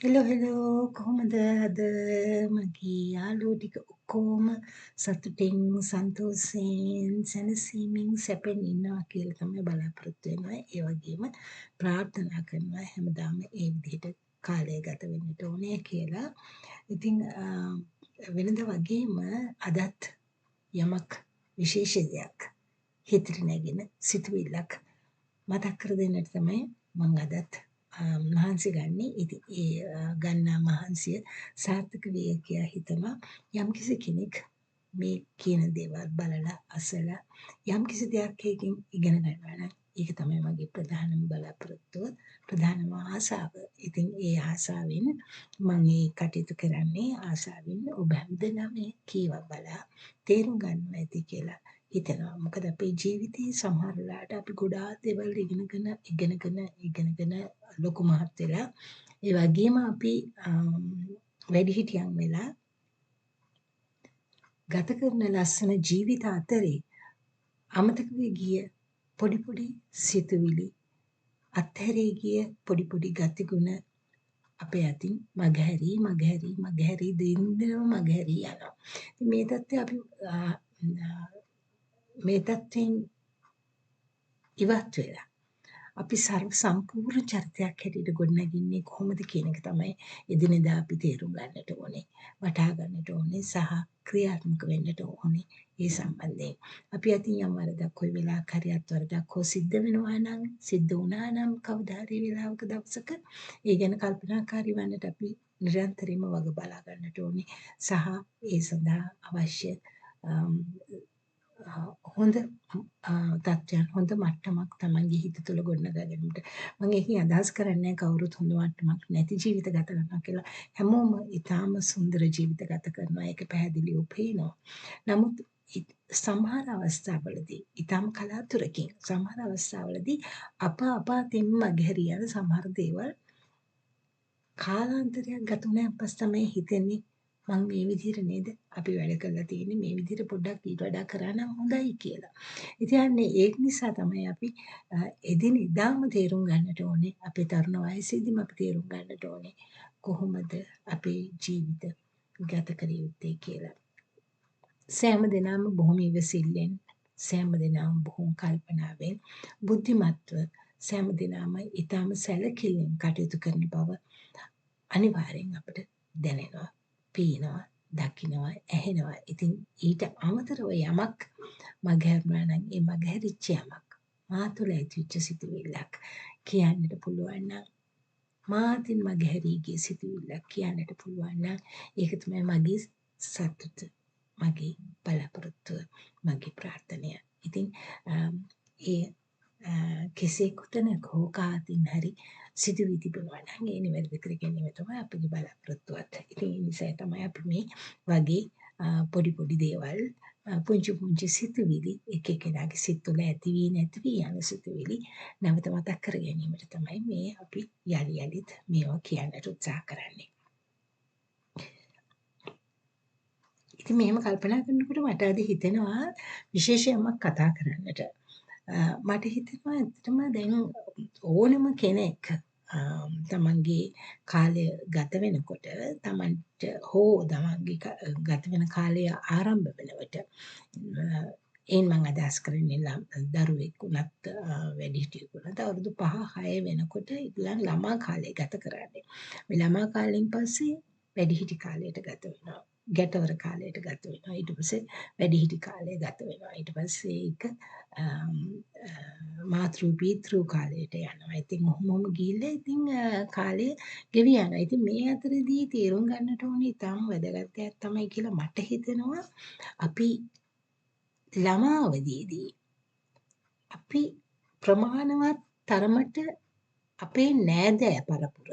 Hello කොහොමද අද මගේ යාළුවෝ ටික ඔක්කොම සතුටින් සන්තෝෂයෙන් සැනසීමෙන් සැපෙන් ඉන්නවා කියලා තමයි බලාපොරොත්තු වෙනවා. ඒ වගේම ප්‍රාර්ථනා කරනවා හැමදාම ඒ විදිහට කාලය ගත වෙන්නට ඕනේ කියලා. ඉතින් වෙනද වගේම අදත් යමක් විශේෂ දෙයක් හිතට නැගෙන සිතුවිල්ලක් මතක් කර දෙන්නට තමයි මම අදත් මහන්සි ගන්නේ. ඉතින් ඒ ගන්නා මහන්සිය සාර්ථක වේ කියලා හිතනවා. යම්කිසි කෙනෙක් මේ කියන දේවල් බලලා අසලා යම්කිසි දෙයක් එකකින් ඉගෙන ගන්නවා නම් ඒක තමයි මගේ ප්‍රධානම බලාපොරොත්තුව, ප්‍රධානම ආසාව. ඉතින් ඒ ආසාවෙන් මම මේ කටයුතු කරන්නේ ආසාවෙන් ඔබ හැමදෙනාම මේ කීවා බලා තේරුම් ගන්නවා ඇති කියලා හිතනවා. මොකද අපේ ජීවිතේ සමහර වෙලාවට අපි ගොඩාක් දේවල් ඉගෙනගෙන ලොකු මහත් වෙලා ඒ වගේම අපි වැඩිහිටියන් වෙලා ගත කරන ලස්සන ජීවිත අතරේ අමතක වී ගිය පොඩි පොඩි සිතුවිලි අත්හැරී ගිය පොඩි පොඩි ගතිගුණ අපේ අතින් මගහැරී දින්දම මගහැරී යනවා. ඉතින් මේ தත්ත්වය අපි මේ தත්ත්වෙන් ඉවත් වෙලා අපි සර්ව සම්පූර්ණ චරිතයක් හැටියට ගොඩනගින්නේ කොහොමද කියන එක තමයි එදිනෙදා අපි තේරුම් ගන්නට ඕනේ, වටහා ගන්නට ඕනේ සහ ක්‍රියාත්මක වෙන්නට ඕනේ. ඒ සම්බන්ධයෙන් අපි අතින් යම් වරදක් කොයි වෙලාවක හරි අත්වරදක් හෝ සිද්ධ වෙනවා නම්, සිද්ධ වුණා නම් කවදා හරි වෙලාවක දවසක ඒ ගැන කල්පනාකාරී වන්නට අපි නිරන්තරයෙන්ම වග බලා ගන්නට ඕනේ සහ ඒ සඳහා අවශ්‍ය හොඳ තත්ත්වයන් හොඳ මට්ටමක් තමන්ගේ හිත තුළ ගොඩනගා ගැනීමට මම ඒකෙන් අදහස් කරන්නේ කවුරුත් හොඳ මට්ටමක් නැති ජීවිත ගත කරනවා කියලා. හැමෝම ඊටාම සුන්දර ජීවිත ගත කරනවා. ඒක පැහැදිලිව පේනවා. නමුත් සමහර අවස්ථාවලදී ඊටාම කලාතුරකින් සමහර අවස්ථාවලදී අපාතින්ම මගහැරී යන සමහර දේවල් කාලාන්තරයක් ගත වුණාන් පස්සේ තමයි හිතෙන්නේ මම මේ විදිහට නේද අපි වැඩ කරලා තියෙන්නේ මේ විදිහට පොඩ්ඩක් ඊට වඩා කරා නම් හොඳයි කියලා. ඉතින් අන්නේ ඒක නිසා තමයි අපි එදිනෙදාම තේරුම් ගන්නට ඕනේ අපේ තරුණ වයසේදීම අපි තේරුම් ගන්නට ඕනේ කොහොමද අපේ ජීවිත ගත කර යුත්තේ කියලා. සෑම දිනම බොහොම ඉවසිල්ලෙන් සෑම දිනම බොහොම කල්පනාවෙන් බුද්ධිමත්ව සෑම දිනම ඊටම සැලකිල්ලෙන් කටයුතු කරන බව අනිවාර්යෙන් අපිට දැනෙනවා, පේනවා, දකිනවා, ඇහෙනවා. ඉතින් ඊට අමතරව යමක් මගහැරුණා නම් ඒ මගහැරිච්ච යමක් මා තුළ ඇතිවෙච්ච සිතුවිල්ලක් කියන්නට පුළුවන් නම් මාතින් මගහැරී ගිය සිතුවිල්ලක් කියන්නට පුළුවන් නම් ඒක තමයි මගේ සතුට, මගේ බලාපොරොත්තුව, මගේ ප්‍රාර්ථනය. ඉතින් ඒ කෙසේ කොතනක හෝ කාතින් හරි සිදුවී තිබෙනවා නම් ඒ නිවැරදි කර ගැනීම තමයි අපගේ බලාපොරොත්තුවත්. ඉතින් ඒ නිසා තමයි අපි මේ වගේ පොඩි දේවල් පුංචි සිතුවිලි එක-එක්කෙනාගේ සිත් තුළ ඇති වී නැති වී යන සිතුවිලි නැවත මතක් කර ගැනීමට තමයි මේ අපි යලිත් මේවා කියන්නට උත්සාහ කරන්නේ. ඉතින් මෙහෙම කල්පනා කරනකොට මට අද හිතෙනවා විශේෂ යමක් කතා කරන්නට. මට හිතෙනවා ඇත්තටම දැන් ඕනම කෙනෙක් තමන්ගේ කාලය ගත වෙනකොට තමන්ට හෝ තමන්ගේ ගත වෙන කාලය ආරම්භ වෙනකොට එයින් මම අදහස් කරන්නේ දරුවෙක් වුණත් වැඩිහිටියෙක් වුණත් අවුරුදු 5-6 වෙනකොට ඉඳන් ළමා කාලය ගත කරන්නේ. මේ ළමා කාලෙන් පස්සේ වැඩිහිටි කාලයට ගත වෙනවා. ගැටවර කාලයට ගත වෙනවා. ඊට පස්සේ වැඩිහිටි කාලය ගත වෙනවා. ඊට පස්සේ ඒක මාතෘ පීතෘ කාලයට යනවා. ඉතින් ඔහොමම ගිහිල්ලා ඉතින් කාලය ගෙවි යනවා. ඉතින් මේ අතරේදී තේරුම් ගන්නට ඕනේ ඊටම වැදගත් දෙයක් තමයි කියලා මට හිතෙනවා. අපි ළමා අවදීදී අපි ප්‍රමාණවත් තරමට අපේ නෑදෑ පරපුර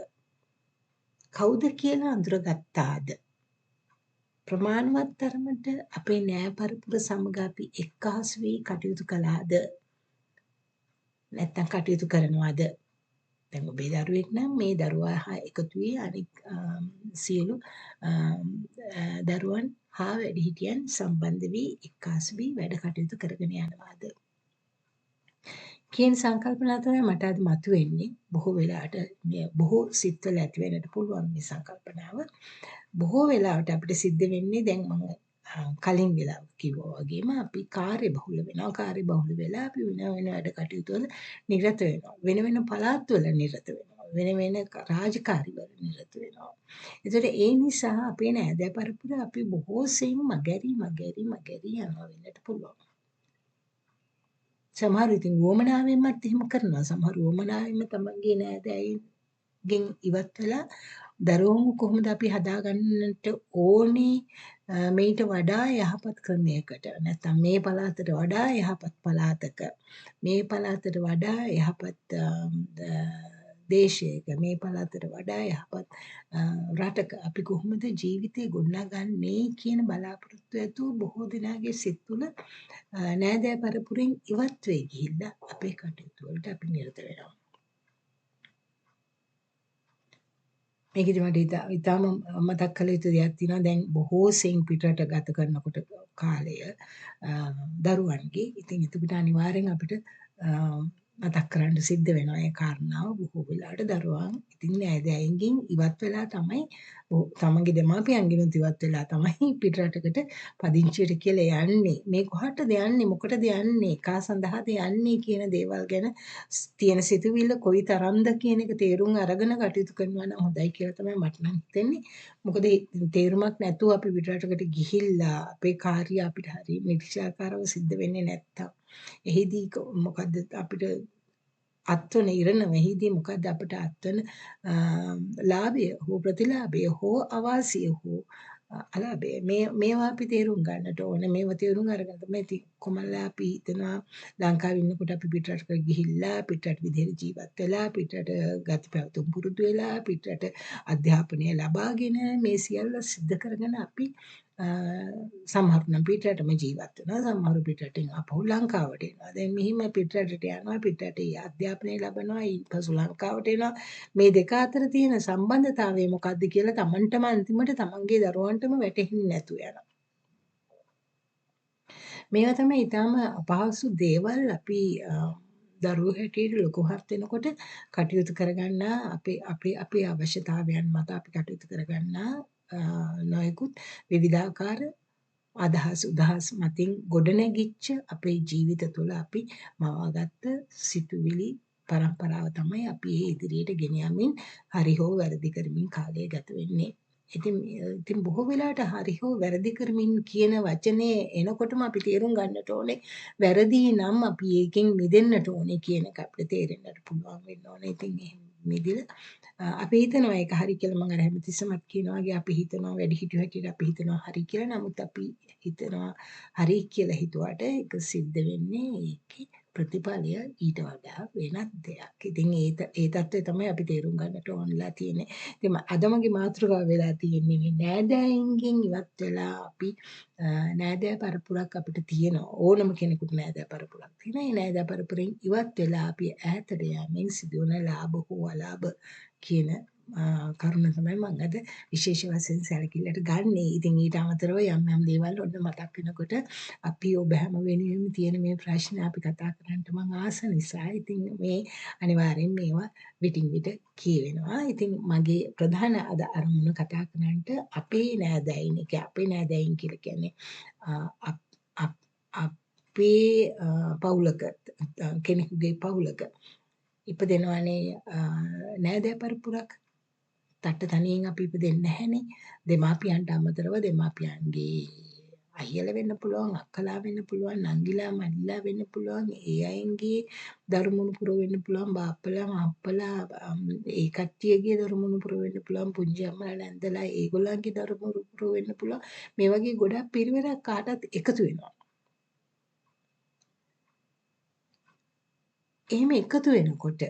කවුද කියලා අඳුරගත්තාද? ප්‍රමාණවත් තරමට අපේ නෑ පරපුර සමග අපි එක්කාස් වී කටයුතු කළාද? නැත්තම් කටයුතු කරනවද? දැන් ඔබේ දරුවෙක් නම් මේ දරුවා හා එකතු වී අනික් සියලු දරුවන් හා වැඩිහිටියන් සම්බන්ධ වී එක්කාස් වී වැඩ කටයුතු කරගෙන යනවාද කියන සංකල්පනා තමයි මට අද මතුවෙන්නේ. බොහෝ වෙලාවට මේ බොහෝ සිත්වල ඇති වෙන්නට පුළුවන් මේ සංකල්පනාව. බොහෝ වෙලාවට අපිට සිද්ධ වෙන්නේ දැන් මම කලින් වෙලාවක කිව්වා වගේම අපි කාර්යබහුල වෙනවා. කාර්යබහුල වෙලා අපි වෙන වෙන වැඩ කටයුතු වල නිරත වෙනවා. වෙන වෙන පළාත්වල නිරත වෙනවා. වෙන වෙන රාජකාරි වල නිරත වෙනවා. ඒතර ඒ නිසා අපේ නෑදෑ පරපුර අපි බොහෝ සෙයින් මගැරි යනවා වෙන්නට පුළුවන්. සමහරු ඉතින් වුවමනාවෙන්මත් එහෙම කරනවා. සමහරු වුවමනාවෙන්ම තමන්ගේ නෑදෑයින්ගෙන් ඉවත් වෙලා දරුවන්ව කොහොමද අපි හදාගන්නට ඕනේ මේට වඩා යහපත් ක්‍රමයකට නැත්නම් මේ පළාතට වඩා යහපත් පළාතක මේ පළාතට වඩා යහපත් දේශයක මේ පළාතට වඩා යහපත් රටක අපි කොහොමද ජීවිතේ ගොඩනගන්නේ කියන බලාපොරොත්තු ඇතුව බොහෝ දෙනාගේ සිත් තුළ නෑදෑ පරපුරෙන් ඉවත් වෙයි ගිහිල්ලා අපේ කටයුතු වලට අපි නිරත වෙනවා. මේකෙදි මට ඉතාම මතක් කළ යුතු දෙයක් තියෙනවා. දැන් බොහෝ සෙයින් පිටරට ගත කරනකොට කාලය දරුවන්ගේ. ඉතින් එතකොට අනිවාර්යෙන් අපිට මතක් කරන්න සිද්ධ වෙනවා ඒ කාරණාව. බොහෝ වෙලාවට දරුවන් ඉතින් නෑදෑයින්ගෙන් ඉවත් වෙලා තමයි තමන්ගේ දෙමාපියන්ගෙනුත් ඉවත් වෙලා තමයි පිටරටකට පදිංචියට කියලා යන්නේ. මේ කොහටද යන්නේ? මොකටද යන්නේ? කා සඳහාද යන්නේ කියන දේවල් ගැන තියෙන සිතුවිල්ල කොයි තරම්ද කියන එක තේරුම් අරගෙන කටයුතු කරනවා නම් හොඳයි කියලා තමයි මට නම් හිතෙන්නේ. මොකද තේරුමක් නැතුව අපි පිටරටකට ගිහිල්ලා අපේ කාර්ය අපිට හරි නිර්විචාරකාරව සිද්ධ වෙන්නේ නැත්තම් එහිදී මොකද්ද අපිට අත්වන ඉරණම එහිදී මොකද්ද අපිට අත්වන ලාභය හෝ ප්‍රතිලාභය හෝ අවාසිය හෝ අලාභය මේවා අපි තේරුම් ගන්නට ඕනේ. මේවා තේරුම් අරගෙන තමයි කොමල්ලා අපි හිතනවා ලංකාවේ ඉන්නකොට අපි පිටරටකට ගිහිල්ලා පිටරට විදිහට ජීවත් වෙලා පිටරට ගති පැවතුම් පුරුදු වෙලා පිටරට අධ්‍යාපනය ලබාගෙන මේ සියල්ල සිද්ධ කරගෙන අපි සමහරු නම් පිටරටම ජීවත් වෙනවා. සමහරු පිටරටින් ආපහු ලංකාවට එනවා. දැන් මෙහිම පිටරටට යනවා පිටරටේ අධ්‍යාපනය ලබනවා ඊපසු ලංකාවට එනවා. මේ දෙක අතර තියෙන සම්බන්ධතාවය මොකක්ද කියලා Tamanටම අන්තිමට තමන්ගේ දරුවන්ටම වැටහෙන්නේ නැතු යනවා. මේවා තමයි ඊටාම අපහසු දේවල් අපි දරුවෝ හැටියට ලොකුහත් වෙනකොට කටයුතු කරගන්න අපේ අවශ්‍යතාවයන් මත අපි කටයුතු කරගන්න නොයෙකුත් විවිධාකාර අදහස් උදහස් මතින් ගොඩනැගිච්ච අපේ ජීවිත තුළ අපි මවාගත්ත සිතුවිලි පරම්පරාව තමයි අපි ඉදිරියට ගෙන යමින් හරි හෝ වැරදි කරමින් කාලය ගත වෙන්නේ. ඉතින් බොහෝ වෙලාවට හරි හෝ වැරදි කරමින් කියන වචනේ එනකොටම අපි තේරුම් ගන්නට ඕනේ වැරදි නම් අපි ඒකෙන් මිදෙන්නට ඕනේ කියන එක අපිට තේරෙන්නට පුළුවන් වෙන්න ඕනේ. ඉතින් එහෙම මිදෙලා අපි හිතනවා ඒක හරි කියලා. මම අර හැමතිස්සෙමත් කියනවා වගේ අපි හිතනවා වැඩිහිටියෝ හැටියට අපි හිතනවා හරි කියලා. නමුත් අපි හිතනවා හරි කියලා හිතුවට ඒක සිද්ධ වෙන්නේ ඒකේ ප්‍රතිඵලය ඊට වඩා වෙනත් දෙයක්. ඉතින් ඒ தත්ත්වය තමයි අපි තේරුම් ගන්නට ඕනලා තියෙන්නේ. ඉතින් අද මගේ මාතෘකාව වෙලා තියෙන්නේ මේ නෑදෑයින්ගෙන් ඉවත් වෙලා අපි නෑදෑ පරපුරක් අපිට තියෙනවා. ඕනම කෙනෙකුට නෑදෑ පරපුරක් තියෙනවා. ඒ නෑදෑ පරපුරෙන් ඉවත් වෙලා අපි ඈතට යෑමෙන් සිදුවන ලාභ හෝ අලාභ කියන කරුණ තමයි මම අද විශේෂ වශයෙන් සැලකිල්ලට ගන්නෙ. ඉතින් ඊට අමතරව යම් යම් දේවල් ඔන්න මතක් වෙනකොට අපි ඔබ හැම වෙනුවෙම තියෙන මේ ප්‍රශ්න අපි කතා කරන්නට මම ආස නිසා ඉතින් මේ අනිවාර්යෙන් මේවා විටින් විට කියවෙනවා. ඉතින් මගේ ප්‍රධාන අද අරමුණ කතා කරන්නට අපේ නෑදෑයින් අපේ නෑදෑයින් කියලා කියන්නේ අපේ පවුලක කෙනෙකුගේ පවුලක ඉපදෙනවනේ නෑදෑ පරපුරක්. තට්ට තනියෙන් අපි ඉපදෙන්නේ නැහැනේ. දෙමාපියන්ට අමතරව දෙමාපියන්ගේ අයියලා වෙන්න පුළුවන්, අක්කලා වෙන්න පුළුවන්, නංගිලා, මල්ලිලා වෙන්න පුළුවන්, ඒ අයගේ දරුමුණුපුර වෙන්න පුළුවන්, බාප්පලා, මහප්පලා ඒ කට්ටියගේ දරුමුණුපුර වෙන්න පුළුවන්, පුංචි අම්මලා නැන්දලා ඒගොල්ලන්ගේ දරුමුණුපුර වෙන්න පුළුවන්. මේ වගේ ගොඩක් පිරිවෙරක් කාටත් එකතු වෙනවා. එහෙම එකතු වෙනකොට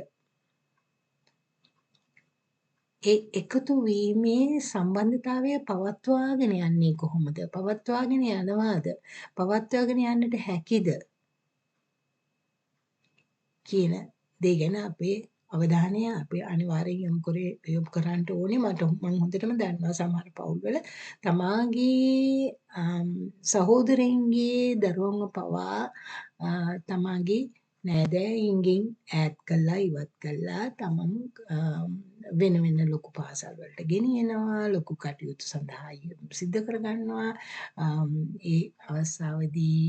ඒ එකතු වීමේ සම්බන්ධතාවය පවත්වාගෙන යන්නේ කොහොමද? පවත්වාගෙන යනවාද? පවත්වාගෙන යන්නට හැකිද? කියන දේ ගැන අපේ අවධානය අපි අනිවාර්යෙන් යොමු කරන්න ඕනේ. මම හොඳටම දන්නවා සමහර පවුල්වල තමාගේ සහෝදරයන්ගේ දරුවන්ව පවා තමාගේ නෑදෑයින්ගෙන් ඈත් කළා ඉවත් කළා තමන් වෙන වෙන ලොකු පාසල් වලට ගෙනියනවා ලොකු කටයුතු සඳහා සිද්ධ කරගන්නවා ඒ අවස්ථාවේදී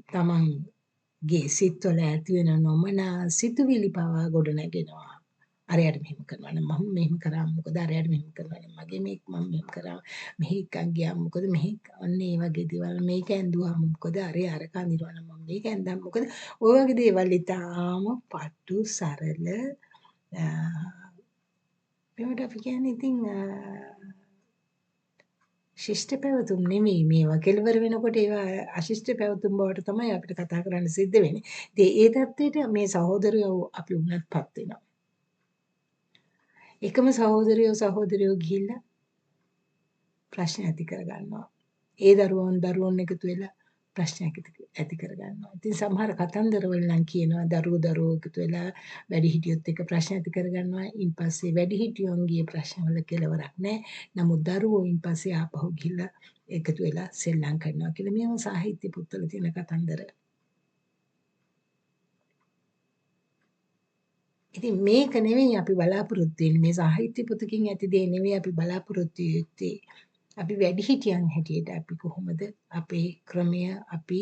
තමන්ගේ සිත්වල ඇති වෙන නොමනා සිතුවිලි පවා ගොඩනැගෙනවා අරයට මෙහෙම කරනවා නම් මම මෙහෙම කරා මොකද අරයට මෙහෙම කරනවා නම් මගේ මේක මම මෙහෙම කරා මෙහෙ එකක් ගියා මොකද මෙහෙ අන්න ඒ වගේ දේවල් මේක ඇඳුවාම මොකද අරේ අරක අඳිනවා නම් මම මේක ඇඳන් මොකද ඔය වගේ දේවල් ඉතාම පටු සරල මේවට අපි කියන්නේ ඉතින් ශිෂ්ට පැවතුම් නෙමෙයි මේවා කෙලවර වෙනකොට ඒවා අශිෂ්ට පැවතුම් බවට තමයි අපිට කතා කරන්න සිද්ධ වෙන්නේ. ඉතින් ඒ தത്വෙට මේ සහෝදරයෝ අපි උනත්පත් වෙනවා. එකම සහෝදරයෝ ගිහිල්ලා ප්‍රශ්න ඇති කරගන්නවා. ඒ දරුවෝන් එකතු වෙලා ප්‍රශ්නයක් ඇති කරගන්නවා. ඉතින් සමහර කතන්දරවල නම් කියනවා දරුවෝ එකතු වෙලා වැඩිහිටියොත් එක්ක ප්‍රශ්න ඇති කරගන්නවා. ඊපස්සේ වැඩිහිටියොන්ගේ ප්‍රශ්නවල කෙලවරක් නැහැ. නමුත් දරුවෝ ඊපස්සේ ආපහු ගිහිල්ලා එකතු වෙලා සෙල්ලම් කරනවා කියලා මේවා සාහිත්‍ය පොත්වල තියෙන කතන්දර. ඉතින් මේක නෙවෙයි අපි බලාපොරොත්තු වෙන්නේ මේ සාහිත්‍ය පොතකින් ඇති දේ නෙවෙයි අපි බලාපොරොත්තු වෙන්නේ. අපි වැඩිහිටියන් හැටියට අපි කොහොමද අපේ ක්‍රමය අපි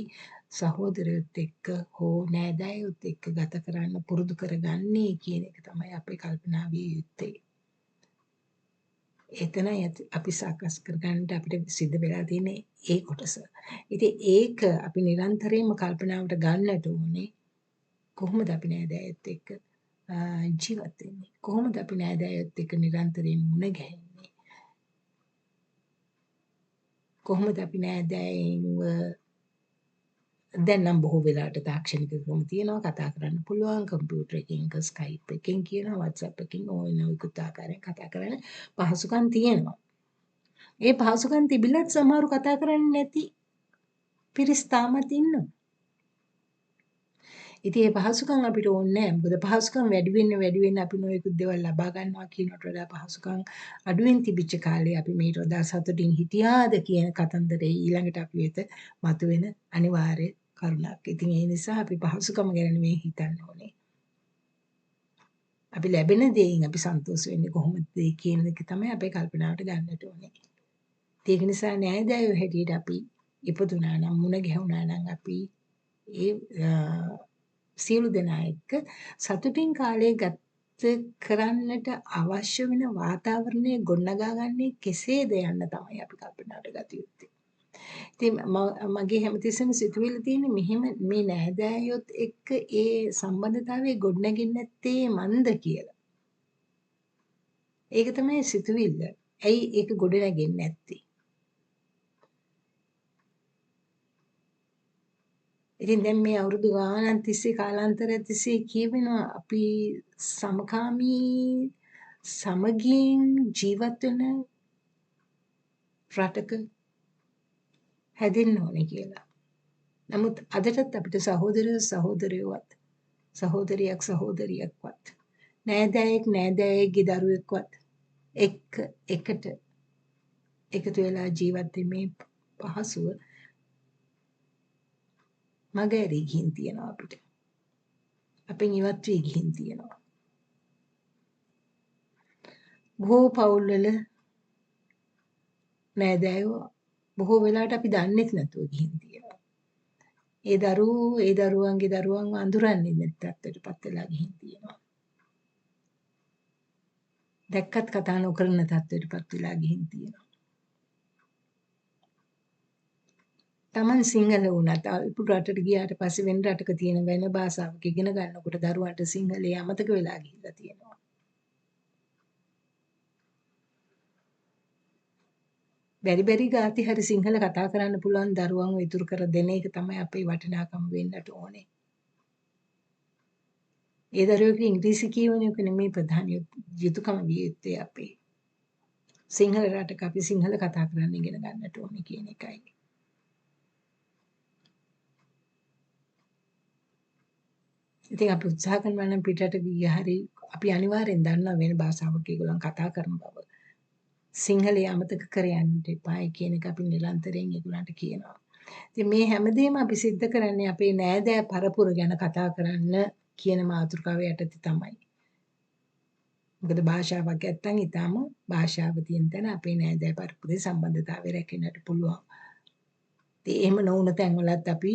සහෝදරයොත් එක්ක හෝ නෑදෑයොත් එක්ක ගත කරන්න පුරුදු කරගන්නේ කියන එක තමයි අපේ කල්පනා විය යුත්තේ. එතනයි අපි සාකස් කරගන්නට අපිට සිද්ධ වෙලා තියෙන්නේ ඒ කොටස. ඉතින් ඒක අපි නිරන්තරයෙන්ම කල්පනාවට ගන්නට ඕනේ. කොහොමද අපි නෑදෑයොත් එක්ක ජීවත් වෙන්නේ? කොහොමද අපි නෑදෑයොත් එක්ක නිරන්තරයෙන් මුණ ගැහෙන්නේ? කොහොමද අපි නෑදෑයින්ව දැන් නම් බොහෝ වෙලාවට තාක්ෂණික ක්‍රම තියෙනවා කතා කරන්න පුළුවන් කම්පියුටර් එකකින් ස්කයිප් එකකින් කියනවා WhatsApp එකකින් ඕන නොයෙකුත් ආකාරයෙන් කතා කරන්න පහසුකම් තියෙනවා. ඒ පහසුකම් තිබිලත් සමහරු කතා කරන්නේ නැති පිරිස් තාමත් ඉන්නවා. ඉතින් ඒ පහසුකම් අපිට ඕනේ නැහැ. මොකද පහසුකම් වැඩි වෙන්න අපි නොයෙකුත් දේවල් ලබා ගන්නවා කියනට වඩා පහසුකම් අඩුවෙන් තිබිච්ච කාලේ අපි මේට වඩා සතුටින් හිටියාද කියන කතන්දරේ ඊළඟට අපි වෙත මතුවෙන අනිවාර්ය කරුණක්. ඉතින් ඒ නිසා අපි පහසුකම ගැන නෙමෙයි හිතන්න ඕනේ. අපි ලැබෙන දේෙන් අපි සන්තෝෂ වෙන්නේ කොහොමද කියන එක තමයි අපේ කල්පනාවට ගන්නට ඕනේ. ඒක නිසා නෑදෑයෝ හැටියට අපි ඉපදුනා නම් මුණ ගැහුණා නම් අපි ඒ සියලු දෙනා එක්ක සතුටින් කාලය ගත කරන්නට අවශ්‍ය වෙන වාතාවරණය ගොඩනගාගන්නේ කෙසේද යන්න තමයි අපි කල්පනාවට ගත යුත්තේ. ඉතින් මගේ හැමතිස්සෙම සිතුවිලි තියෙන්නේ මෙහෙම මේ නෑදෑයොත් එක්ක ඒ සම්බන්ධතාවය ගොඩනගින්නේ නැත්තේ මන්ද කියලා. ඒක තමයි සිතුවිල්ල. ඇයි ඒක ගොඩනගින්නේ නැත්තේ? ඉතින් දැන් මේ අවුරුදු ගානක් තිස්සේ කාලාන්තරයක් තිස්සේ කියවෙනවා අපි සමකාමී සමගියෙන් ජීවත් වෙන රටක හැදෙන්න ඕනේ කියලා. නමුත් අදටත් අපිට සහෝදරයෝවත් සහෝදරියක්වත් නෑදෑයෙක්ගේ දරුවෙක්වත් එකට එකතු වෙලා ජීවත් වීමේ පහසුව මගහැරී ගිහින් තියෙනවා අපිට. අපෙන් ඉවත් වී ගිහින් තියෙනවා. බොහෝ පවුල්වල නෑදෑයෝ බොහෝ වෙලාවට අපි දන්නෙත් නැතුව ගිහින් තියෙනවා. ඒ දරුවන්ගේ දරුවන්ව අඳුරන්නේ නැති තත්ත්වයටපත් වෙලා ගිහින් තියෙනවා. දැක්කත් කතා නොකරන තත්ත්වයටපත් වෙලා ගිහින් තියෙනවා. Taman සිංහල වුණත් ඉපුඩු රටට ගියාට පස්සේ වෙන රටක තියෙන වෙන භාෂාවක ඉගෙන ගන්නකොට දරුවන්ට සිංහලේ අමතක වෙලා ගිහිල්ලා තියෙනවා. බැරි ගාති හරි සිංහල කතා කරන්න පුළුවන් දරුවන්ව ඉතුරු කර දෙන එක තමයි අපේ වටිනාකම වෙන්නට ඕනේ. ඒ දරුවෙකුට ඉංග්‍රීසි කියවන එක නෙමෙයි ප්‍රධාන යුතුයකම විය යුත්තේ අපේ. සිංහල රටක අපි සිංහල කතා කරන්න ඉගෙන ගන්නට ඕනේ කියන එකයි. ඉතින් අපි උත්සාහ කරනවා නම් පිටරට ගිය හරි අපි අනිවාර්යෙන් දන්නවා වෙන භාෂාවක ඒගොල්ලන් කතා කරන බව. සිංහලයේ අමතක කර යන්න එපායි කියන එක අපි නිරන්තරයෙන් ඒගොල්ලන්ට කියනවා. ඉතින් මේ හැමදේම අපි සිද්ධ කරන්නේ අපේ නෑදෑ පරපුර ගැන කතා කරන්න කියන මාතෘකාව යටතේ තමයි. මොකද භාෂාවක් නැත්තම් ඊටාම භාෂාව තියෙන තැන අපේ නෑදෑ පරපුරේ සම්බන්ධතාවය රැකෙන්නට පුළුවන්. ඉතින් එහෙම නොවුන තැන්වලත් අපි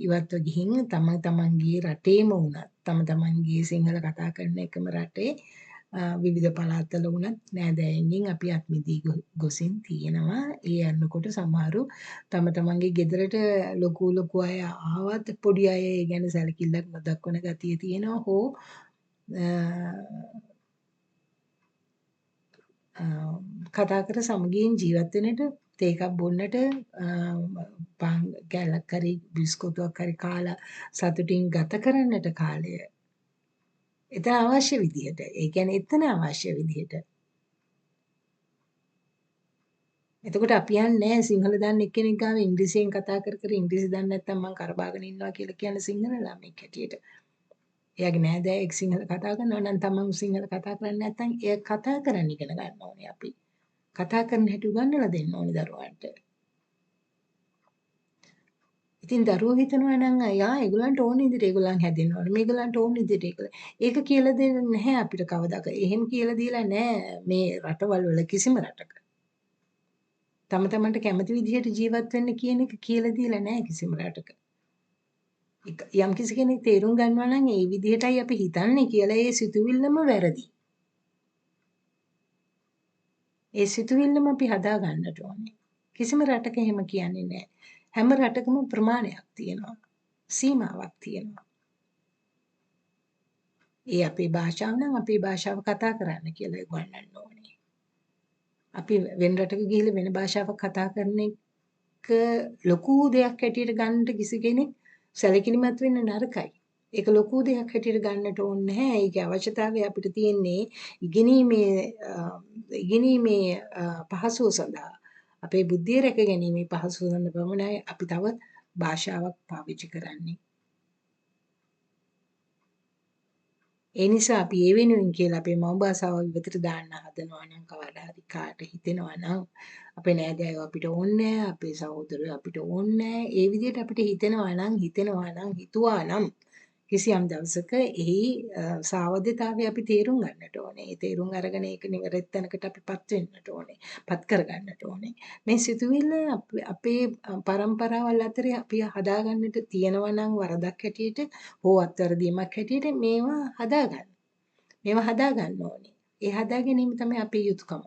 ඉවත්ව ගිහින් තමන්ගේ රටේම වුණත් තමන්ගේ සිංහල කතා කරන එකම රටේ විවිධ පළාත්වල වුණත් නෑදෑයන්ගෙන් අපි අත්මිදී ගොසින් තියෙනවා. ඒ යනකොට සමහරු තමන්ගේ ගෙදරට ලොකු අය ආවත් පොඩි අය ඒ ගැන සැලකිල්ලක් නොදක්වන ගතිය තියෙනවා. හෝ කතා කර සමගියෙන් ජීවත් වෙන්නට තේ එකක් බොන්නට පාන් කෑල්ලක් හරි බිස්කොටුවක් හරි කාලා සතුටින් ගත කරන්නට කාලය එතන අවශ්‍ය විදිහට ඒ කියන්නේ එතන අවශ්‍ය විදිහට එතකොට අපි යන්නේ සිංහල දන්න එක්කෙනෙක් ගාව ඉංග්‍රීසියෙන් කතා කර ඉංග්‍රීසි දන්නේ නැත්නම් මං කරබාගෙන ඉන්නවා කියලා කියන සිංහල ළමෙක් හැටියට එයාගේ නෑදෑයෙක් සිංහල කතා කරනවා නම් තමන් සිංහල කතා කරන්නේ නැත්නම් එයා කතා කරන්න ඉගෙන ගන්න ඕනේ අපි කතා කරන හැටි උගන්වලා දෙන්න ඕනේ දරුවන්ට. ඉතින් දරුවෝ හිතනවා නම් ඒගොල්ලන්ට ඕන විදිහට ඒගොල්ලන් හැදෙන්න ඕනේ. මේගොල්ලන්ට ඕන විදිහට ඒක කියලා දෙන්නේ නැහැ අපිට කවදාක. එහෙම කියලා දීලා නැහැ මේ රටවල් වල කිසිම රටක. තමන්ට කැමති විදිහට ජීවත් වෙන්න කියන එක කියලා දීලා නැහැ කිසිම රටක. යම් කිසි කෙනෙක් තේරුම් ගන්නවා නම් ඒ විදිහටයි අපි හිතන්නේ කියලා ඒ සිතුවිල්ලම වැරදි. ඒ සිතුවිල්ලම අපි හදා ගන්නට ඕනේ. කිසිම රටක එහෙම කියන්නේ නැහැ. හැම රටකම ප්‍රමාණයක් තියෙනවා. සීමාවක් තියෙනවා. ඒ අපේ භාෂාව නම් අපේ භාෂාව කතා කරන්න කියලා උගන්වන්න ඕනේ. අපි වෙන රටක ගිහිල්ලා වෙන භාෂාවක් කතා කරන එක ලොකු දෙයක් හැටියට ගන්නට කිසි කෙනෙක් සැලකිලිමත් වෙන්න නරකයි. ඒක ලොකු දෙයක් හැටියට ගන්නට ඕනේ නැහැ. ඒකේ අවශ්‍යතාවය අපිට තියෙන්නේ ඉගෙනීමේ පහසුව සඳහා අපේ බුද්ධිය රැක ගැනීමේ පහසුව සඳහා පමණයි අපි තව භාෂාවක් පාවිච්චි කරන්නේ. ඒ නිසා අපි ඒ වෙනුවෙන් කියලා අපේ මව් භාෂාව ඉවතට දාන්න හදනවා නම් කවදා හරි කාට හිතෙනවා නම් අපේ නෑදෑයෝ අපිට ඕනේ නැහැ, අපේ සහෝදරයෝ අපිට ඕනේ නැහැ. ඒ විදිහට අපිට හිතුවා නම් කිසියම් දවසක එහි සාවධ්‍යතාවය අපි තේරුම් ගන්නට ඕනේ. ඒ තේරුම් අරගෙන ඒක නිවැරදි තැනකට අපිපත් වෙන්නට ඕනේ. පත් කර ගන්නට ඕනේ. මේ සිතුවිල්ල අපේ પરම්පරාවල් අතරේ අපි හදාගන්නට තියෙනවා නම් වරදක් හැටියට හෝ අත්වැරදීමක් හැටියට මේවා හදාගන්න. මේවා හදාගන්න ඕනේ. ඒ හදා ගැනීම තමයි අපේ යුතුයකම.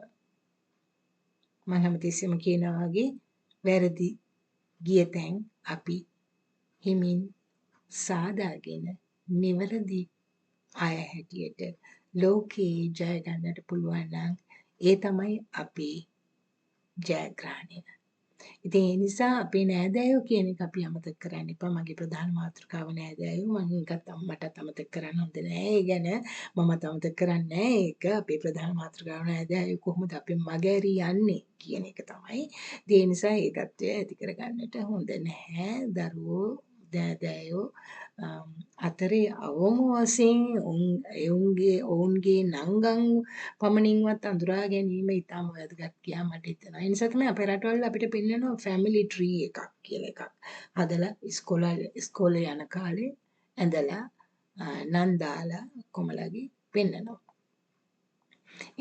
මම හැමතිස්සෙම කියනවා වගේ වැරදි ගිය තැන් අපි හිමින් සාදාගෙන නිවැරදි අය හැටියට ලෝකේ ජය ගන්නට පුළුවන් නම් ඒ තමයි අපේ ජයග්‍රහණය. ඉතින් ඒ නිසා අපේ නෑදෑයෝ කියන එක අපි අමතක කරන්න එපා. මගේ ප්‍රධාන මාතෘකාව නෑදෑයෝ. මම ඒකත් මටත් අමතක කරන්න හොඳ නෑ. ඒ ගැන මමත් අමතක කරන්නේ නෑ. ඒක අපේ ප්‍රධාන මාතෘකාව නෑදෑයෝ කොහොමද අපි මගහැරී යන්නේ කියන එක තමයි. ඒ නිසා ඒ தත්ත්වය ඇති කරගන්නට හොඳ නැහැ. දරුවෝ නෑදෑයෝ අතරේ අවම වශයෙන් ඔවුන්ගේ නංගන් පමණින්වත් අඳුරා ගැනීම ඉතාම වැදගත් කියලා මට හිතෙනවා. ඒ නිසා තමයි අපේ රටවල අපිට පෙන්වනවා ෆැමිලි ට්‍රී එකක් කියලා එකක්. හදලා ඉස්කෝලේ යන කාලේ ඇඳලා නන් දාලා කොමලගේ පෙන්වනවා.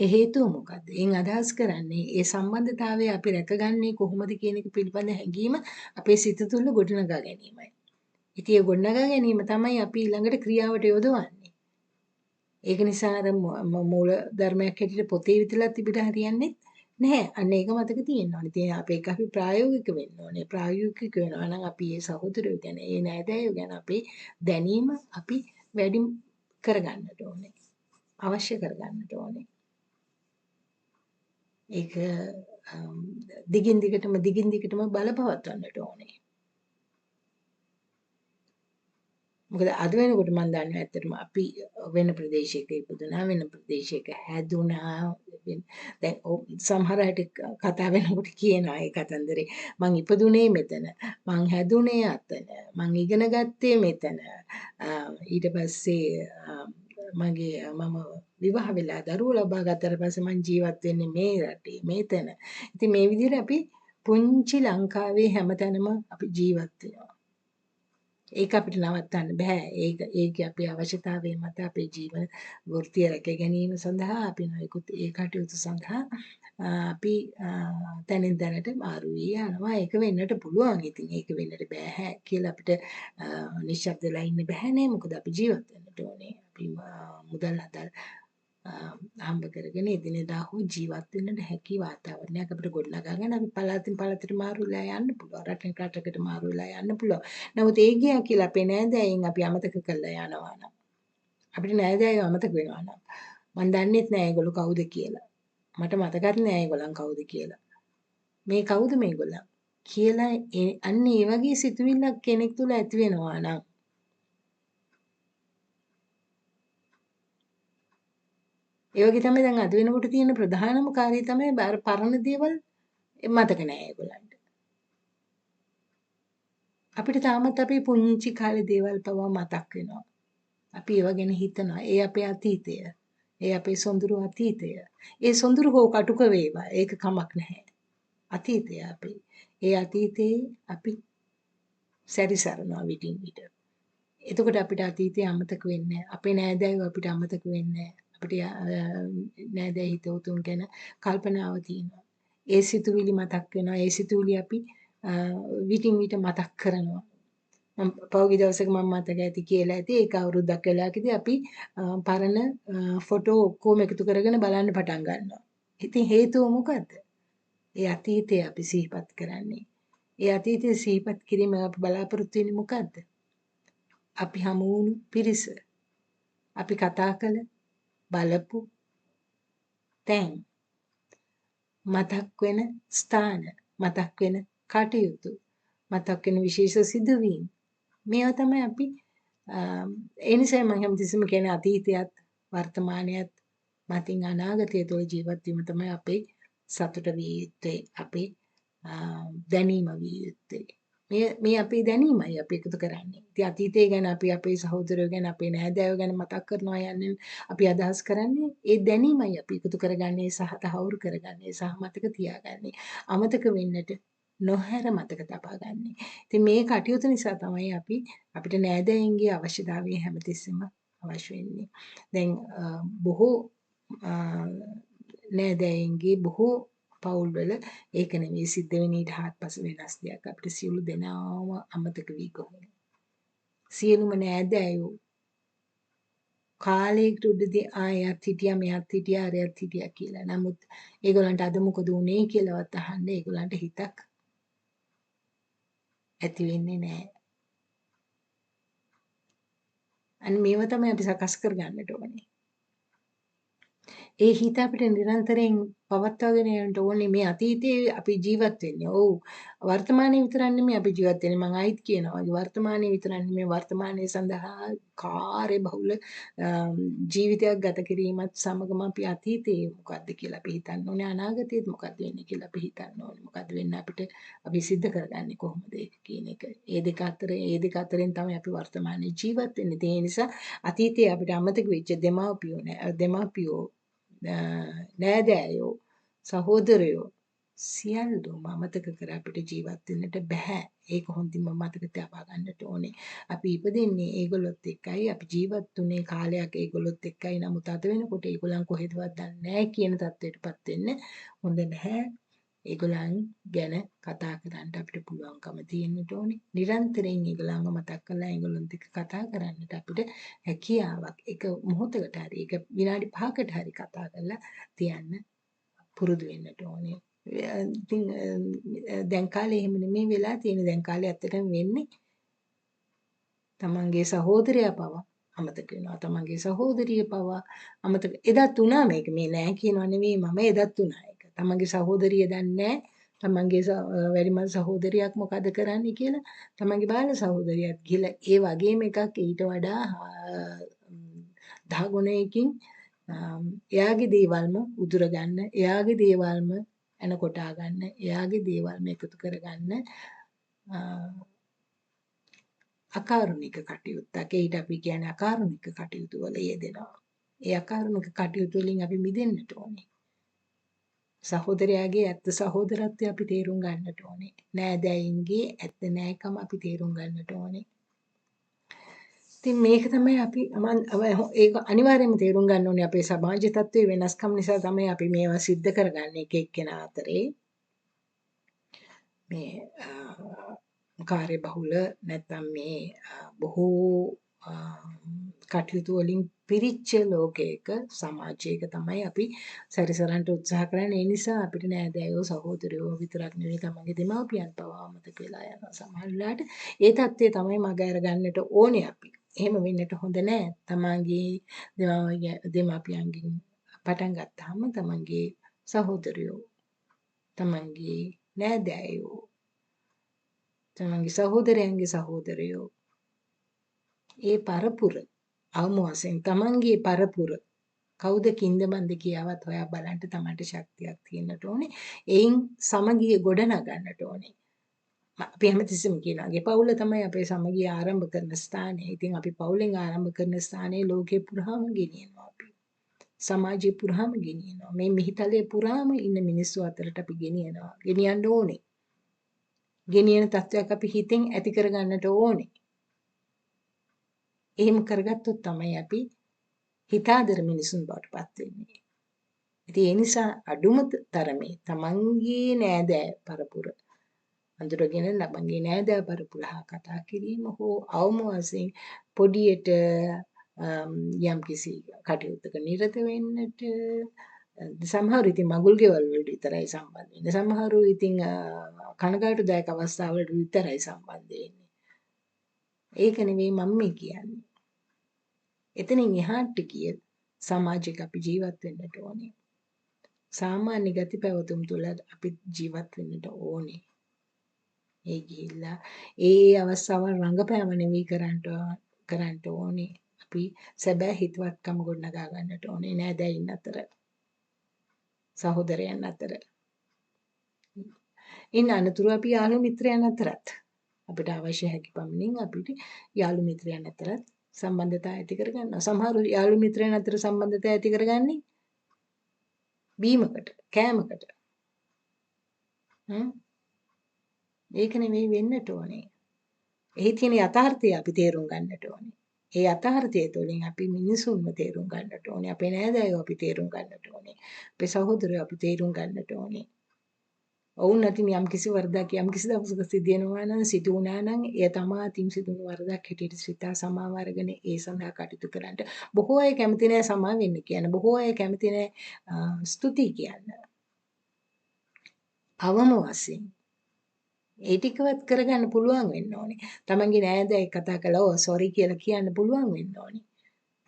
ඒ හේතුව මොකද්ද? එයින් අදහස් කරන්නේ ඒ සම්බන්ධතාවය අපි රැකගන්නේ කොහොමද කියන එක පිළිබඳ හැඟීම අපේ සිත තුළ ගොඩනගා ගැනීමයි. ඉතින් ඒ ගොඩනගා ගැනීම තමයි අපි ඊළඟට ක්‍රියාවට යොදවන්නේ. ඒක නිසා අර මූල ධර්මයක් හැටියට පොතේ විතරලා තිබිට හරියන්නේ නැහැ. අන්න ඒක මතක තියෙන්න ඕනේ. ඉතින් ඒක අපි ප්‍රායෝගික වෙන්න ඕනේ. ප්‍රායෝගික වෙනවා නම් අපි ඒ සහෝදරයෝ ගැන, ඒ නෑදෑයෝ ගැන අපේ දැනීම අපි වැඩි කරගන්නට ඕනේ. අවශ්‍ය කරගන්නට ඕනේ. ඒක දිගින් දිගටම බලපවත්වන්නට ඕනේ. මොකද අද වෙනකොට මම දන්නවා ඇත්තටම අපි වෙන ප්‍රදේශයක ඉපදුනා වෙන ප්‍රදේශයක හැදුනා දැන් සමහර අයට කතා වෙනකොට කියනවා ඒ කතන්දරේ මං ඉපදුනේ මෙතන මං හැදුනේ අතන මං ඉගෙන ගත්තේ මෙතන ඊට පස්සේ මම විවාහ වෙලා දරුවෝ ලබා ගත්තට පස්සේ මං ජීවත් වෙන්නේ මේ රටේ මෙතන ඉතින් මේ විදිහට අපි පුංචි ලංකාවේ හැමතැනම අපි ජීවත් වෙනවා. ඒක අපිට නවත්තන්න බෑ. ඒක අපේ අවශ්‍යතාවය මත අපේ ජීවන වෘත්තිය රැක ගැනීම සඳහා අපි නොයෙකුත් ඒ කටයුතු සඳහා අපි තැනින් තැනට මාරු වී යනවා. ඒක වෙන්නට පුළුවන්. ඉතින් ඒක වෙන්නට බෑ කියලා අපිට නිශ්ශබ්ද වෙලා ඉන්න බෑනේ. මොකද අපි ජීවත් වෙන්නට ඕනේ. අපි මුදල් හදල් හම්බ කරගෙන එදිනෙදා හෝ ජීවත් වෙන්නට හැකි වාතාවරණයක් අපිට ගොඩනගාගෙන අපි පළාතින් පළාතට මාරු වෙලා යන්න පුළුවන්. රටෙන් රටකට මාරු වෙලා යන්න පුළුවන්. නමුත් ඒ ගියා කියලා අපේ නෑදෑයින් අපි අමතක කරලා යනවා නම් අපිට නෑදෑයෝ අමතක වෙනවා නම් මම දන්නෙත් නෑ ඒගොල්ලෝ කවුද කියලා. මට මතකත් නෑ ඒගොල්ලන් කවුද කියලා. මේ කවුද මේගොල්ලන් කියලා අන්න ඒ වගේ සිතුවිල්ලක් කෙනෙක් තුල ඇති වෙනවා නම් ඒ වගේ තමයි දැන් අද වෙනකොට තියෙන ප්‍රධානම කාර්යය තමයි පරණ දේවල් මතක නෑ ඒගොල්ලන්ට. අපිට තාමත් අපේ පුංචි කාලේ දේවල් පවා මතක් වෙනවා. අපි ඒව ගැන හිතනවා. ඒ අපේ අතීතය. ඒ අපේ සොඳුරු අතීතය. ඒ සොඳුරු හෝ කටුක වේවා. ඒක කමක් නැහැ. අතීතය අපේ. ඒ අතීතේ අපි සැරිසරනවා විටින් විට. එතකොට අපිට අතීතය අමතක වෙන්නේ නැහැ. අපේ නෑදෑයෝ අපිට අමතක වෙන්නේ නැහැ. අපිට නෑදෑ හිතවතුන් ගැන කල්පනාව තියෙනවා. ඒ සිතුවිලි මතක් වෙනවා. ඒ සිතුවිලි අපි විටින් විට මතක් කරනවා. පහුගිය දවසක මම මතක ඇති කියලා ඇති ඒක අවුරුද්දක් වෙලාකදී අපි පරණ ෆොටෝ ඔක්කොම එකතු කරගෙන බලන්න පටන් ගන්නවා. ඉතින් හේතුව මොකද්ද? ඒ අතීතය අපි සිහිපත් කරන්නේ. ඒ අතීතය සිහිපත් කිරීම අපි බලාපොරොත්තු වෙන්නේ මොකද්ද? අපි හමු වුණු පිරිස. අපි කතා කළ බලපු තැන් මතක් වෙන ස්ථාන මතක් වෙන කටයුතු මතක් වෙන විශේෂ සිදුවීම් මේවා තමයි අපි ඒ නිසා මම හැමතිස්සෙම කියන්නේ අතීතයත් වර්තමානයත් මතින් අනාගතය තුළ ජීවත් වීම තමයි අපේ සතුට විය යුත්තේ අපේ දැනීම විය යුත්තේ මේ අපේ දැනීමයි අපි එකතු කරන්නේ. ඉතින් අතීතය ගැන අපි අපේ සහෝදරයෝ ගැන අපේ නෑදෑයෝ ගැන මතක් කරනවා යන්නේ අපි අදහස් කරන්නේ ඒ දැනීමයි අපි එකතු කරගන්නේ සහ තහවුරු කරගන්නේ සහ මතක තියාගන්නේ. අමතක වෙන්නට නොහැර මතක තබා ගන්න. ඉතින් මේ කටයුතු නිසා තමයි අපිට නෑදෑයන්ගේ අවශ්‍යතාවය හැමතිස්සෙම අවශ්‍ය වෙන්නේ. දැන් බොහෝ නෑදෑයන්ගේ බොහෝ පවුල්වල ඒක නෙවෙයි සිද්ධ වෙන ඊට හාත්පස වෙනස් දෙයක්. අපිට සියලු දෙනාම අමතක වී ගොහින්. සියලුම නෑදෑයෝ කාලයකට උඩදී ආයත් හිටියා මෙයත් හිටියා අරයත් හිටියා කියලා. නමුත් ඒගොල්ලන්ට අද මොකද වුනේ කියලාවත් අහන්න ඒගොල්ලන්ට හිතක් ඇති වෙන්නේ නැහැ. අන්න මේව තමයි අපි සකස් කරගන්නට ඕනේ. ඒ හිත අපිට නිරන්තරයෙන් පවත්වාගෙන යන්න ඕනේ මේ අතීතයේ අපි ජීවත් වෙන්නේ. ඔව්. වර්තමානයේ විතරක් නෙමෙයි අපි ජීවත් වෙන්නේ. මම ආයිත් කියනවා. වර්තමානයේ විතරක් නෙමෙයි වර්තමානයේ සඳහා කාර්ය බහුල ජීවිතයක් ගත කිරීමත් සමගම අපි අතීතයේ මොකද්ද කියලා අපි හිතන්න ඕනේ. අනාගතයේත් මොකද්ද වෙන්නේ කියලා අපි හිතන්න ඕනේ. මොකද්ද වෙන්නේ අපිට අපි සිද්ධ කරගන්නේ කොහොමද ඒක කියන එක. ඒ දෙක අතරින් තමයි අපි වර්තමානයේ ජීවත් වෙන්නේ. ඒ නිසා අතීතයේ අපිට අමතක වෙච්ච දෙමාපියෝ නෑදෑයෝ සහෝදරයෝ සියල්ලම අමතක කර අපිට ජීවත් වෙන්නට බෑ. ඒක හොඳින්ම මතක තබා ගන්නට ඕනේ. අපි ඉපදෙන්නේ ඒගොල්ලොත් එක්කයි අපි ජීවත් වුණේ කාලයක් ඒගොල්ලොත් එක්කයි. නමුත් අද වෙනකොට ඒගොල්ලන් කොහෙදවත් දන්නේ නැහැ කියන තත්ත්වයටපත් වෙන්න හොඳ නැහැ. ඒගොල්ලන් ගැන කතා කරන්න අපිට පුළුවන්කම තියෙන්නට ඕනේ. නිරන්තරයෙන් ඒගොල්ලන්ව මතක් කරලා ඒගොල්ලොත් එක්ක කතා කරන්නට අපිට හැකියාවක් එක මොහොතකට හරි එක විනාඩි 5කට හරි කතා කරලා තියන්න පුරුදු වෙන්නට ඕනේ. ඉතින් දැන් කාලේ එහෙම නෙමෙයි වෙලා තියෙන්නේ. දැන් කාලේ ඇත්තටම වෙන්නේ තමන්ගේ සහෝදරයා පවා අමතක වෙනවා. තමන්ගේ සහෝදරිය පවා අමතක එදත් උනා මේක මේ නෑ කියනවා නෙවෙයි මම එදත් උනා ඒක. තමන්ගේ සහෝදරිය දන්නේ තමන්ගේ වැඩිමල් සහෝදරියක් මොකද කරන්නේ කියලා තමන්ගේ බාල සහෝදරියත් ගිහලා ඒ වගේම එකක් ඊට වඩා 10 ගුණයකින් එයාගේ දේවල්ම උදුර ගන්න එයාගේ දේවල්ම එන කොටා ගන්න එයාගේ දේවල්ම එකතු කරගන්න අකාරුණික කටයුත්තක්. ඒකට අපි කියන්නේ අකාරුණික කටයුතු වල යෙදෙනවා. ඒ අකාරුණික කටයුතු වලින් අපි මිදෙන්නට ඕනේ. සහෝදරයාගේ ඇත්ත සහෝදරත්වය අපි තේරුම් ගන්නට ඕනේ. නෑදෑයින්ගේ ඇත්ත නෑකම අපි තේරුම් ගන්නට ඕනේ. ඉතින් මේක තමයි අපි ඒක අනිවාර්යයෙන්ම තේරුම් ගන්න ඕනේ අපේ සමාජ තත්ත්වයේ වෙනස්කම් නිසා තමයි අපි මේවා සිද්ධ කරගන්නේ එක එක්කෙනා අතරේ. මේ කාර්යබහුල නැත්නම් මේ බොහෝ කටයුතු වලින් පිරිච්ච ලෝකයක සමාජයක තමයි අපි සැරිසරන්න උත්සාහ කරන්නේ. ඒ නිසා අපිට නෑදෑයෝ සහෝදරයෝ විතරක් නෙවෙයි තමන්ගේ දෙමාපියන් පවා අමතක වෙලා යනවා සමහර වෙලාවට. ඒ தත්ත්වය තමයි මග අරගන්නට ඕනේ අපි. එහෙම වෙන්නට හොඳ නෑ. තමන්ගේ දෙමාපියන්ගෙන් පටන් ගත්තාම තමන්ගේ සහෝදරයෝ, තමන්ගේ නෑදෑයෝ, තමන්ගේ සහෝදරයන්ගේ සහෝදරයෝ, ඒ පරපුර අවම වශයෙන් තමන්ගේ පරපුර කවුද කින්දමන්ද කියාවත් හොයා බලන්න තමන්ට ශක්තියක් තියෙන්නට ඕනේ. එයින් සමගිය ගොඩනගන්නට ඕනේ. අපි හැමතිස්සෙම කියනවාගේ පවුල තමයි අපේ සමගිය ආරම්භ කරන ස්ථානය. ඉතින් අපි පවුලෙන් ආරම්භ කරන ස්ථානයේ ලෝකේ පුරාම ගෙනියනවා අපි. සමාජය පුරාම ගෙනියනවා. මේ මිහිතලයේ පුරාම ඉන්න මිනිස්සු අතරට අපි ගෙනියනවා. ගෙනියන්න ඕනේ. ගෙනියන තත්වයක් අපි හිතෙන් ඇති කරගන්නට ඕනේ. එහෙම කරගත්තොත් තමයි අපි හිතාදර මිනිසුන් බවට පත් වෙන්නේ. ඉතින් ඒ නිසා අඩුම තරමේ තමන්ගේ නෑදෑ පරපුර අඳුරගෙන ළමන්ගේ නෑදෑ පරපුර හා කතා කිරීම හෝ අවම වශයෙන් පොඩියට යම්කිසි කටයුත්තක නිරත වෙන්නට සමහරු ඉතින් මගුල් ගෙවල් වලට විතරයි සම්බන්ධ වෙන්නේ. සමහරු ඉතින් කනගාටුදායක අවස්ථාවලට විතරයි සම්බන්ධ වෙන්නේ. ඒක නෙවෙයි මම මේ කියන්නේ. එතනින් එහාට ගිය සමාජයක අපි ජීවත් වෙන්නට ඕනේ. සාමාන්‍ය ගති පැවතුම් තුළ අපි ජීවත් වෙන්නට ඕනේ. ඒ ගිහිල්ලා ඒ අවස්ථාවල් රඟපෑම නෙවෙයි කරන්න ඕනේ. අපි සැබෑ හිතවත්කම ගොඩනගා ගන්නට ඕනේ නෑදෑයින් අතර, සහෝදරයන් අතර. ඉන් අනතුරු අපි යාළු මිත්‍රයන් අතරත් අපිට අවශ්‍ය හැකි පමණින් අපිට යාළු මිත්‍රයන් අතරත් සම්බන්ධතා ඇති කරගන්නවා. සමහර යාළු මිත්‍රයන් අතර සම්බන්ධතා ඇති කරගන්නේ බීමකට, කෑමකට. ඒක නෙවෙයි වෙන්නට ඕනේ. එහි තියෙන යථාර්ථය අපි තේරුම් ගන්නට ඕනේ. ඒ යථාර්ථය තුළින් අපි මිනිසුන්ව තේරුම් ගන්නට ඕනේ. අපේ නෑදෑයෝ අපි තේරුම් ගන්නට ඕනේ. අපේ සහෝදරයෝ අපි තේරුම් ගන්නට ඕනේ. ඔවුන් අතින් යම් කිසි වරදක් යම් කිසි දවසක සිදු වෙනවා නම් සිදු වුණා නම් එය තමා අතින් සිදුවුණු වරදක් හැටියට සිතා සමාව අරගෙන ඒ සඳහා කටයුතු කරන්න. බොහෝ අය කැමති නෑ සමා වෙන්න කියන. බොහෝ අය කැමති නෑ ස්තුති කියන්න. අවම වශයෙන් ඒ ටිකවත් කරගන්න පුළුවන් වෙන්න ඕනේ. තමන්ගේ නෑදෑයෙක් කතා කළා ඔව් සෝරි කියලා කියන්න පුළුවන් වෙන්න ඕනේ.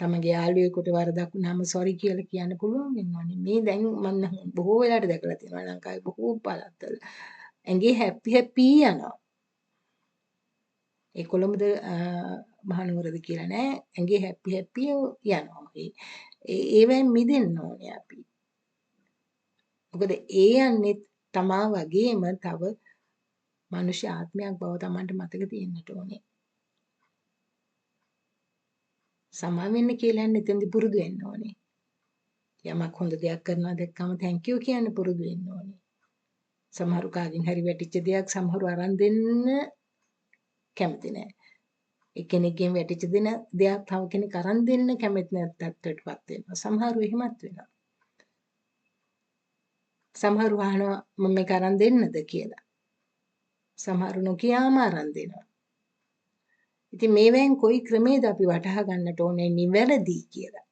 තමන්ගේ යාළුවෙකුට වරදක් වුණාම සෝරි කියලා කියන්න පුළුවන් වෙන්න ඕනේ. මේ දැන් මම බොහෝ වෙලාවට දැකලා තියෙනවා ලංකාවේ බොහෝ පළාත්වල. ඇඟේ හැපි යනවා. ඒ කොළඹද මහනුවරද කියලා නෑ. ඇඟේ හැපි යනවා. ඒවෙන් මිදෙන්න ඕනේ අපි. මොකද ඒ යන්නේ තමා වගේම තව මනුෂ්‍ය ආත්මයක් බව Tamanට මතක තියෙන්නට ඕනේ. සමා වෙන්න කියලා එතෙන්දි පුරුදු වෙන්න ඕනේ. යමක් හොඳ දෙයක් කරනවා දැක්කම thank you කියන්න පුරුදු වෙන්න ඕනේ. සමහරු කාගෙන් හරි වැටිච්ච දෙයක් සමහරු අරන් දෙන්න කැමති නෑ. එක්කෙනෙක්ගෙන් වැටිච්ච දෙයක් තව කෙනෙක් අරන් දෙන්න කැමති නැත්තටපත් වෙනවා. සමහරු එහෙමත් වෙනවා. සමහරු අහනවා මම මේක අරන් දෙන්නද කියලා. සමහරු නොකියාම අරන් දෙනවා. ඉතින් මේවෙන් කොයි ක්‍රමයේද අපි වටහා ගන්නට ඕනේ නිවැරදි කියලා.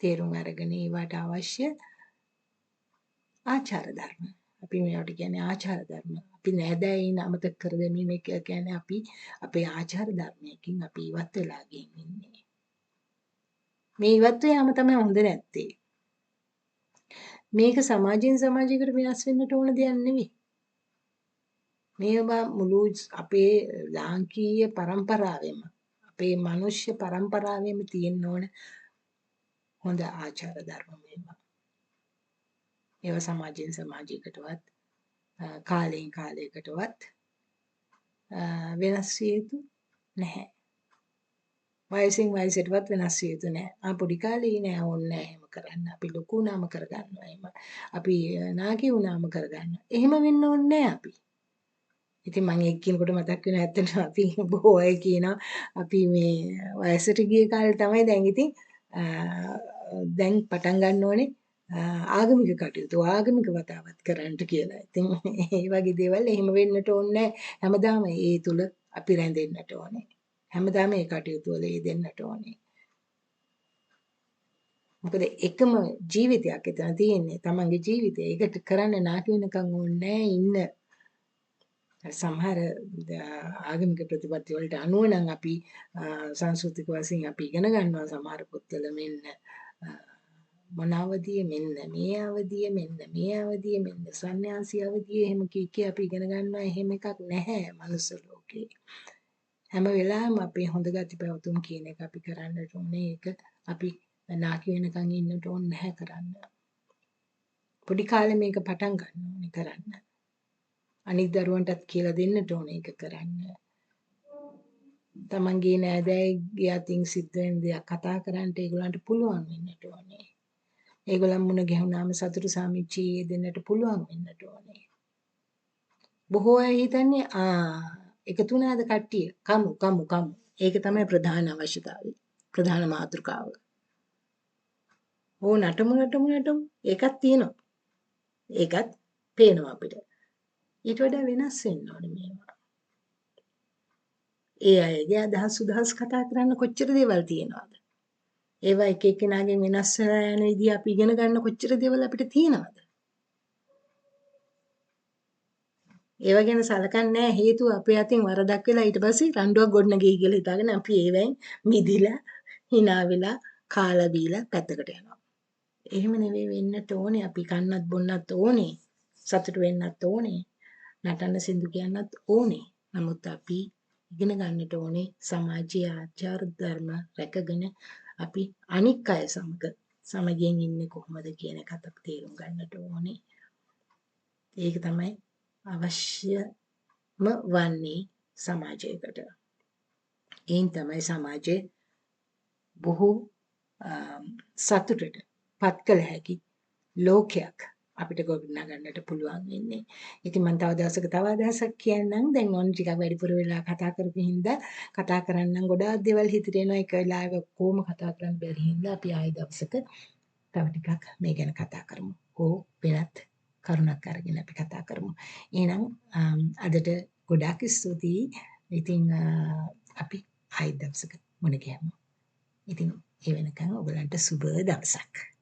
තේරුම් අරගෙන ඒවට අවශ්‍ය ආචාර ධර්ම. අපි මේවට කියන්නේ ආචාර ධර්ම. අපි නෑදෑයින් අමතක කර දැමීම කියන්නේ අපි අපේ ආචාර ධර්මයකින් අපි ඉවත් වෙලා ඉන්නේ. මේ ඉවත් යාම තමයි හොඳ නැත්තේ. මේක සමාජයෙන් සමාජයකට වෙනස් වෙන්නට ඕන දෙයක් නෙවෙයි. මේවා මුළු අපේ ලාංකීය පරම්පරාවෙම අපේ මනුෂ්‍ය පරම්පරාවෙම තියෙන්න ඕන හොඳ ආචාර ධර්ම මේවා. ඒවා සමාජයෙන් සමාජයකටවත් කාලයෙන් කාලයකටවත් වෙනස් විය යුතු නැහැ. වයසින් වයසටවත් වෙනස් විය යුතු නෑ. පොඩි කාලේ නෑ ඕනේ නෑ එහෙම කරන්න. අපි ලොකු වුණාම කරගන්නවා එහෙම. අපි නාකි වුණාම කරගන්නවා. එහෙම වෙන්න ඕනේ නෑ අපි. ඉතින් මම ඒක කියනකොට මතක් වෙන ඇත්තටම අපි බොහෝ අය කියනවා අපි මේ වයසට ගිය කාලේ තමයි දැන් ඉතින් දැන් පටන් ගන්න ඕනේ ආගමික කටයුතු ආගමික වතාවත් කරන්නට කියලා. ඉතින් ඒ වගේ දේවල් එහෙම වෙන්නට ඕනේ හැමදාම ඒ තුල අපි රැඳෙන්නට ඕනේ. හැමදාම ඒ කටයුතු වල යෙදෙන්නට ඕනේ. මොකද එකම ජීවිතයක් එතන තියෙන්නේ. තමන්ගේ ජීවිතය. ඒකට කරන්න නාකි වෙනකන් ඕනේ ඉන්න සමහර ආගමික ප්‍රතිපත්ති වලට අනුව නම් අපි සංස්කෘතික වශයෙන් අපි ඉගෙන ගන්නවා සමහර පොත්වල මෙන්න මොන අවධිය මෙන්න මේ අවධිය මෙන්න මේ අවධිය මෙන්න සන්න්‍යාසී අවධිය එහෙම කී අපි ඉගෙන ගන්නවා එහෙම එකක් නැහැ මනුස්ස ලෝකේ හැම වෙලාවෙම අපේ හොඳ ගති පැවතුම් කියන එක අපි කරන්නට ඕනේ ඒක අපි නාකි වෙනකන් ඉන්නට ඕනේ නැහැ කරන්න පොඩි කාලේ මේක පටන් ගන්න ඕනේ කරන්න අනිත් දරුවන්ටත් කියලා දෙන්නට ඕනේ ඒක කරන්න. තමන්ගේ නෑදෑයගේ අතින් සිද්ධ වෙන දෙයක් කතා කරන්න ඒගොල්ලන්ට පුළුවන් වෙන්නට ඕනේ. ඒගොල්ලන් මුණ ගැහුනාම සතුටු සාමිච්චියේ දෙන්නට පුළුවන් වෙන්නට ඕනේ. බොහෝ අය හිතන්නේ එකතු වුණාද කට්ටිය කමු. ඒක තමයි ප්‍රධාන අවශ්‍යතාවය. ප්‍රධාන මාතෘකාව. නටමු. ඒකත් තියෙනවා. ඒකත් පේනවා අපිට. ඊට වඩා වෙනස් වෙන්න ඕනේ මේවා. ඒ අයගේ අදහස් සුදහස් කතා කරන්න කොච්චර දේවල් තියෙනවද? ඒවා එක එක්කෙනාගෙන් වෙනස් වෙලා යන විදිහ අපි ඉගෙන ගන්න කොච්චර දේවල් අපිට තියෙනවද? ඒව ගැන සලකන්නේ නැහැ හේතුව අපේ අතින් වරදක් වෙලා ඊට පස්සේ රණ්ඩුවක් ගොඩනගෙයි කියලා හිතාගෙන අපි ඒවෙන් මිදිලා hina වෙලා කාලා බීලා පැත්තකට යනවා. එහෙම නෙවෙයි වෙන්නට ඕනේ අපි කන්නත් බොන්නත් ඕනේ. සතුට වෙන්නත් ඕනේ. නටන්න සින්දු කියන්නත් ඕනේ. නමුත් අපි ඉගෙන ගන්නට ඕනේ සමාජීය ආචාර ධර්ම රැකගෙන අපි අනික් අය සමග සමගියෙන් ඉන්නේ කොහොමද කියන එකත් අපි තේරුම් ගන්නට ඕනේ. ඒක තමයි අවශ්‍යම වන්නේ සමාජයකට. එයින් තමයි සමාජයේ බොහෝ සතුටට පත් කළ හැකි ලෝකයක් අපිට ගොඩනගන්නට පුළුවන් වෙන්නේ. ඉතින් මම තව දවසක තව අදහසක් කියන්නම්. දැන් ඕන ටිකක් වැඩිපුර වෙලා කතා කරපු හින්දා කතා කරන්නම් ගොඩාක් දේවල් හිතට එනවා. ඒක වෙලාවෙ කොහොම කතා කරන්න බැරි හින්දා අපි ආයෙ දවසක තව ටිකක් මේ ගැන කතා කරමු. වෙනත් කරුණක් අරගෙන අපි කතා කරමු. එහෙනම් අදට ගොඩාක් ස්තුතියි. ඉතින් අපි ආයෙ දවසක මුණ ගැහමු. ඉතින් ඒ වෙනකන් ඔයගලන්ට සුබ දවසක්.